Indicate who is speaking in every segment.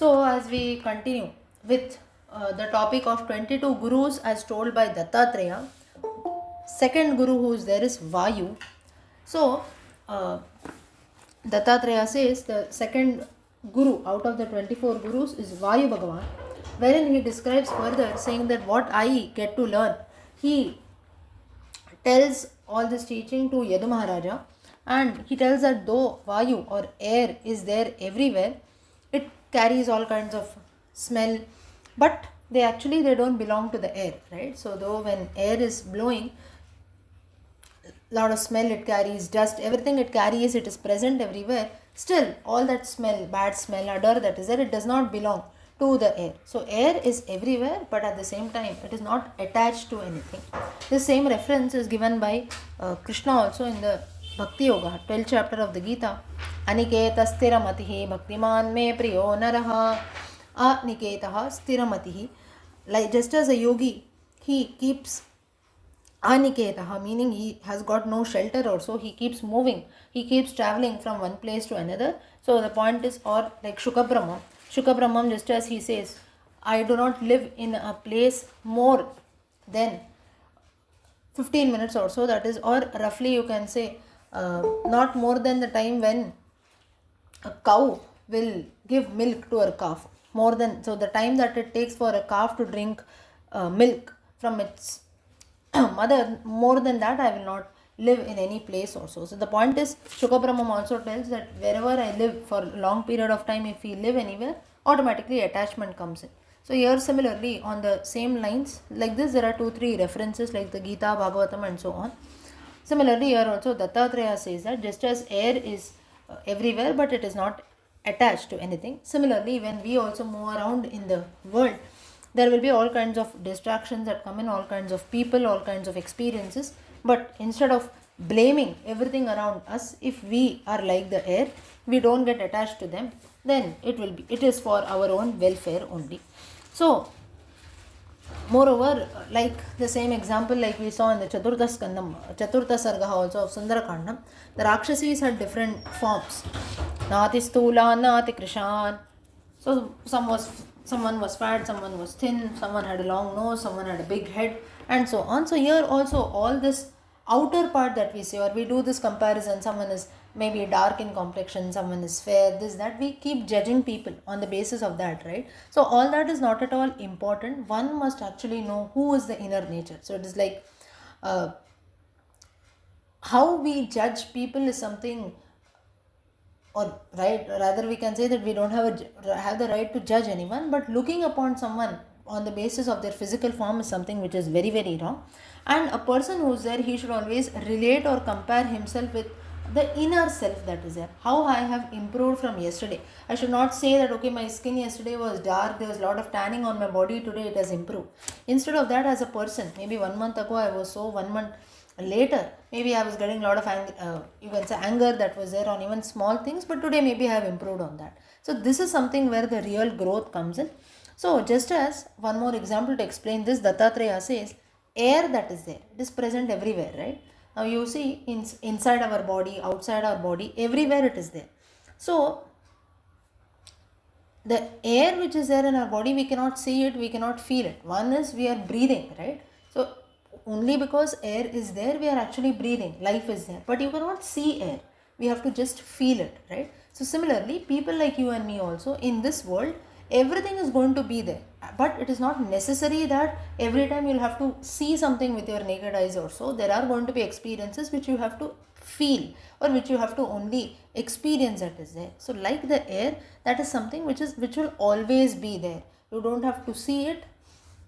Speaker 1: So, as we continue with the topic of 22 gurus as told by Dattatreya, second guru who is there is Vayu. So, Dattatreya says the second guru out of the 24 gurus is Vayu Bhagavan, wherein he describes further saying that what I get to learn, he tells all this teaching to Yadu Maharaja, and he tells that though Vayu or air is there everywhere, it carries all kinds of smell, but they don't belong to the air, right? So though when air is blowing, lot of smell it carries, dust, everything it carries, it is present everywhere, still all that smell, bad smell, odor that is there, it does not belong to the air. So air is everywhere, but at the same time it is not attached to anything. This same reference is given by Krishna also in the Bhakti Yoga 12th chapter of the Gita. Aniketa stiramatihi bhaktiman me priyo naraha. Aniketaha stiramatihi. Like just as a yogi, he keeps Aniketaha, meaning he has got no shelter or so, he keeps moving, he keeps traveling from one place to another. So the point is, or like Shuka Brahman, just as he says, I do not live in a place more than 15 minutes or so, that is, or roughly you can say not more than the time when a cow will give milk to her calf, more than, so the time that it takes for a calf to drink milk from its mother, more than that I will not live in any place also. So the point is, Shuka Brahman also tells that wherever I live for a long period of time, if we live anywhere, automatically attachment comes in. So here similarly on the same lines like this, there are 2-3 references like the Gita, Bhagavatam and so on. Similarly here also Dattatreya says that just as air is everywhere but it is not attached to anything, similarly when we also move around in the world, there will be all kinds of distractions that come in, all kinds of people, all kinds of experiences, but instead of blaming everything around us, if we are like the air, we don't get attached to them, then it is for our own welfare only. So moreover, like the same example like we saw in the Chaturtha Sarga also of Sundarakandam, the Rakshasis had different forms. Nati Stula, Nati Krishan. So someone was fat, someone was thin, someone had a long nose, someone had a big head, and so on. So here also all this outer part that we say, or we do this comparison, someone is maybe dark in complexion, someone is fair, this, that, we keep judging people on the basis of that, right? So all that is not at all important. One must actually know who is the inner nature. So it is like how we judge people is something, or right, rather we can say that we don't have the right to judge anyone, but looking upon someone on the basis of their physical form is something which is very, very wrong. And a person who's there, he should always relate or compare himself with the inner self that is there. How I have improved from yesterday. I should not say that okay, my skin yesterday was dark, there was a lot of tanning on my body, today it has improved. Instead of that, as a person, maybe 1 month ago I was so, 1 month later maybe I was getting a lot of anger that was there on even small things, but today maybe I have improved on that. So this is something where the real growth comes in. So just as one more example to explain this, Dattatreya says air that is there, it is present everywhere, right? Now you see inside our body, outside our body, everywhere it is there. So the air which is there in our body, we cannot see it, we cannot feel it. One is we are breathing, right? So only because air is there, we are actually breathing, life is there, but you cannot see air, we have to just feel it, right? So similarly, people like you and me also, in this world, everything is going to be there, but it is not necessary that every time you'll have to see something with your naked eyes or so. There are going to be experiences which you have to feel, or which you have to only experience that is there. So like the air, that is something which will always be there. You don't have to see it,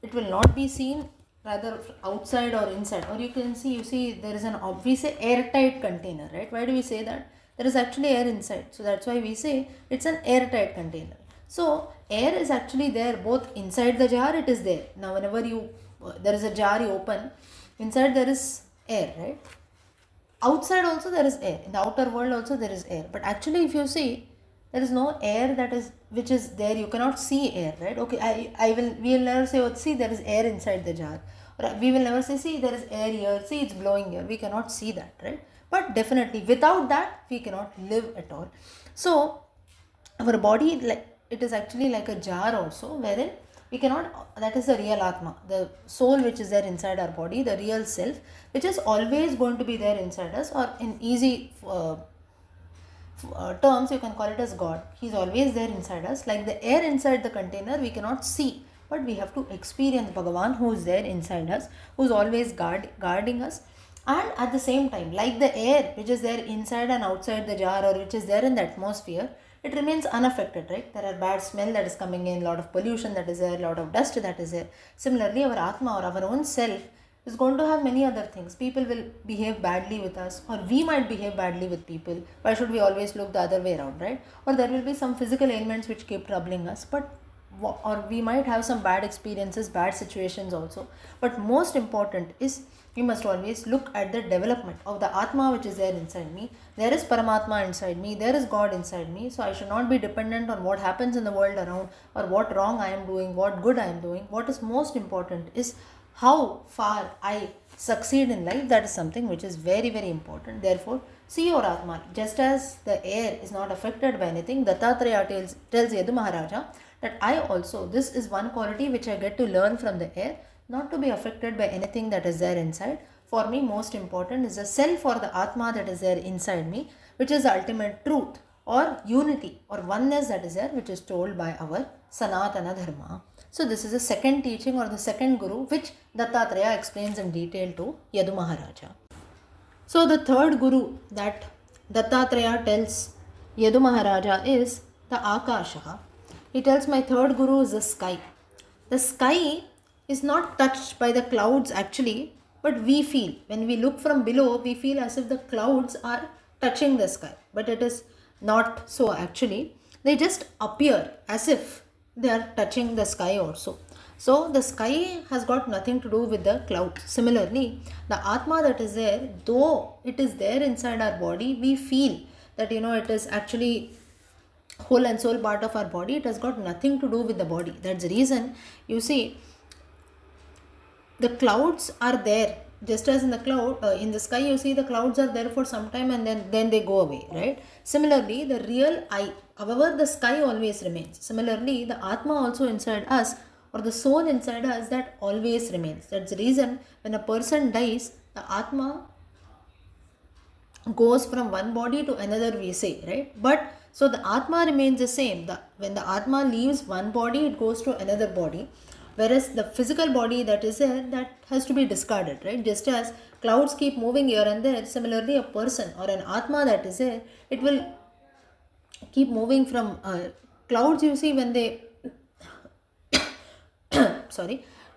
Speaker 1: it will not be seen, rather outside or inside. Or you see there is we say airtight container, right? Why do we say that? There is actually air inside, so that's why we say it's an airtight container. So air is actually there both inside the jar, it is there. Now whenever there is a jar you open, inside there is air, right? Outside also there is air, in the outer world also there is air, but actually if you see, there is no air which is there, you cannot see air, right? Okay, we will never say, oh, see there is air inside the jar, or we will never say, see there is air here, see it's blowing here. We cannot see that, right? But definitely without that we cannot live at all. So our body, like it is actually like a jar also, wherein we cannot, that is the real Atma, the soul which is there inside our body, the real self, which is always going to be there inside us, or in easy terms you can call it as God. He is always there inside us. Like the air inside the container, we cannot see, but we have to experience Bhagavan who is there inside us, who is always guarding us. And at the same time, like the air which is there inside and outside the jar, or which is there in the atmosphere, it remains unaffected, right? There are bad smell that is coming in, lot of pollution that is there, lot of dust that is there. Similarly, our Atma or our own self is going to have many other things. People will behave badly with us, or we might behave badly with people. Why should we always look the other way around, right? Or there will be some physical ailments which keep troubling us, but or we might have some bad experiences, bad situations also. But most important is, we must always look at the development of the Atma which is there inside me. There is Paramatma inside me, there is God inside me. So I should not be dependent on what happens in the world around, or what wrong I am doing, what good I am doing. What is most important is how far I succeed in life. That is something which is very, very important. Therefore, see your Atma. Just as the air is not affected by anything, Dattatreya tells Yadu Maharaja that I also, this is one quality which I get to learn from the air, not to be affected by anything that is there inside. For me, most important is the self or the Atma that is there inside me, which is the ultimate truth or unity or oneness that is there, which is told by our Sanatana Dharma. So this is the second teaching or the second guru which Dattatreya explains in detail to Yadu Maharaja. So the third guru that Dattatreya tells Yadu Maharaja is the Akasha. He tells, my third guru is the sky. The sky is not touched by the clouds actually, but we feel, when we look from below, we feel as if the clouds are touching the sky. But it is not so actually. They just appear as if they are touching the sky also. So the sky has got nothing to do with the clouds. Similarly, the Atma that is there, though it is there inside our body, we feel that it is actually whole and soul part of our body. It has got nothing to do with the body. That's the reason you see the clouds are there. Just as in the sky, you see the clouds are there for some time and then they go away, right? Similarly, the real I, however, the sky always remains. Similarly, the Atma also inside us, or the soul inside us, that always remains. That's the reason when a person dies, the Atma goes from one body to another, we say, right? But so the Atma remains the same. When the Atma leaves one body, it goes to another body. Whereas the physical body that is there, that has to be discarded, right? Just as clouds keep moving here and there, similarly a person or an Atma that is there, it will keep moving from clouds. You see, when they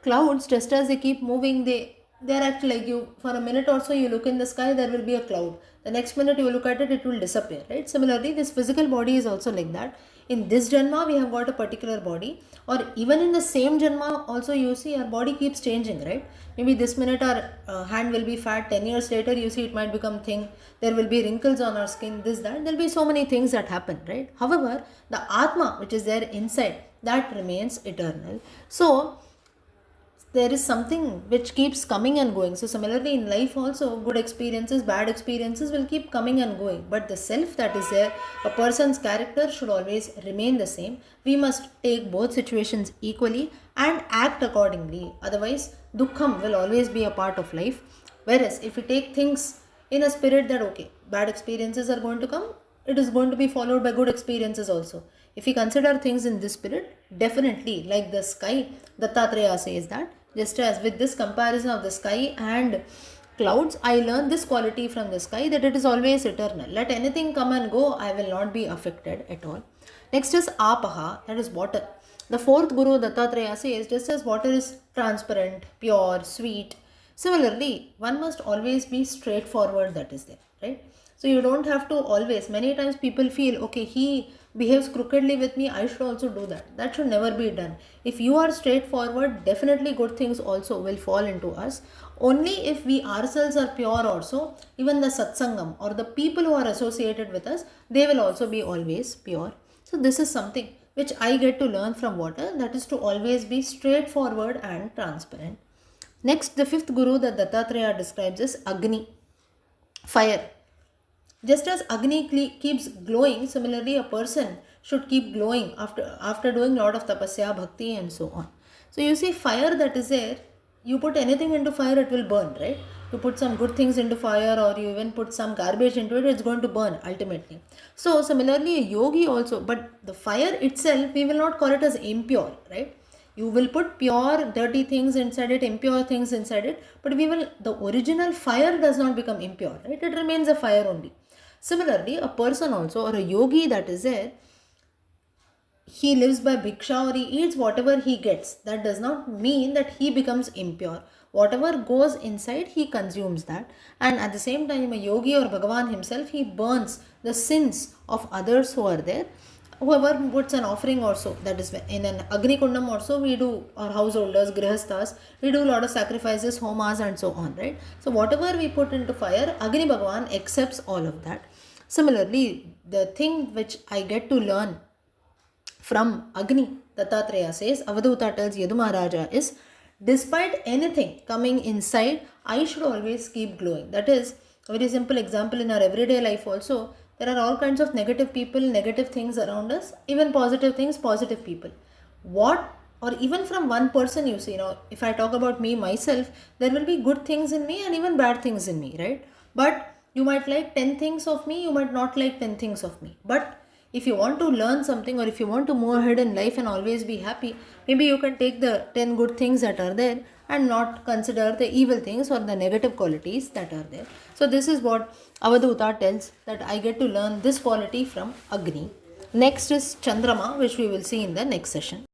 Speaker 1: clouds, just as they keep moving, they're actually like you, for a minute or so you look in the sky, there will be a cloud. The next minute you look at it, it will disappear, right? Similarly, this physical body is also like that. In this Janma, we have got a particular body, or even in the same Janma also, you see our body keeps changing, right? Maybe this minute our hand will be fat, 10 years later you see it might become thin, there will be wrinkles on our skin, this, that, there will be so many things that happen, right? However, the Atma which is there inside, that remains eternal. So there is something which keeps coming and going. So similarly in life also, good experiences, bad experiences will keep coming and going. But the self that is there, a person's character should always remain the same. We must take both situations equally and act accordingly. Otherwise, dukkham will always be a part of life. Whereas if we take things in a spirit that, okay, bad experiences are going to come, it is going to be followed by good experiences also. If we consider things in this spirit, definitely, like the sky, Dattatreya says that, just as with this comparison of the sky and clouds, I learn this quality from the sky, that it is always eternal. Let anything come and go, I will not be affected at all. Next is Apaha, that is water. The fourth Guru Dattatreya says, just as water is transparent, pure, sweet, similarly, one must always be straightforward, that is there, right? So you don't have to always, many times people feel, okay, he behaves crookedly with me, I should also do that. That should never be done. If you are straightforward, definitely good things also will fall into us. Only if we ourselves are pure also, even the satsangam or the people who are associated with us, they will also be always pure. So this is something which I get to learn from water, that is to always be straightforward and transparent. Next, the fifth Guru that Dattatreya describes is Agni, fire. Just as Agni keeps glowing, similarly a person should keep glowing after doing lot of tapasya, bhakti and so on. So you see, fire that is there, you put anything into fire, it will burn, right? You put some good things into fire, or you even put some garbage into it, it's going to burn ultimately. So similarly, a yogi also, but the fire itself, we will not call it as impure, right? You will put pure dirty things inside it, impure things inside it, but the original fire does not become impure, right? It remains a fire only. Similarly, a person also, or a yogi that is there, he lives by bhiksha or he eats whatever he gets. That does not mean that he becomes impure. Whatever goes inside, he consumes that. And at the same time, a yogi or Bhagavan himself, he burns the sins of others who are there. Whoever puts an offering also, that is in an Agni Kundam also, we do, our householders, grihasthas, we do a lot of sacrifices, homas and so on, right? So whatever we put into fire, Agni Bhagavan accepts all of that. Similarly, the thing which I get to learn from Agni, Dattatreya says, Avadhuta tells Yadu Maharaja is, despite anything coming inside, I should always keep glowing. That is a very simple example in our everyday life also. There are all kinds of negative people, negative things around us, even positive things, positive people. What, or even from one person, you see, if I talk about me, myself, there will be good things in me and even bad things in me, right? But you might like 10 things of me, you might not like 10 things of me. But if you want to learn something, or if you want to move ahead in life and always be happy, maybe you can take the 10 good things that are there and not consider the evil things or the negative qualities that are there. So this is what Avadhuta tells, that I get to learn this quality from Agni. Next is Chandrama, which we will see in the next session.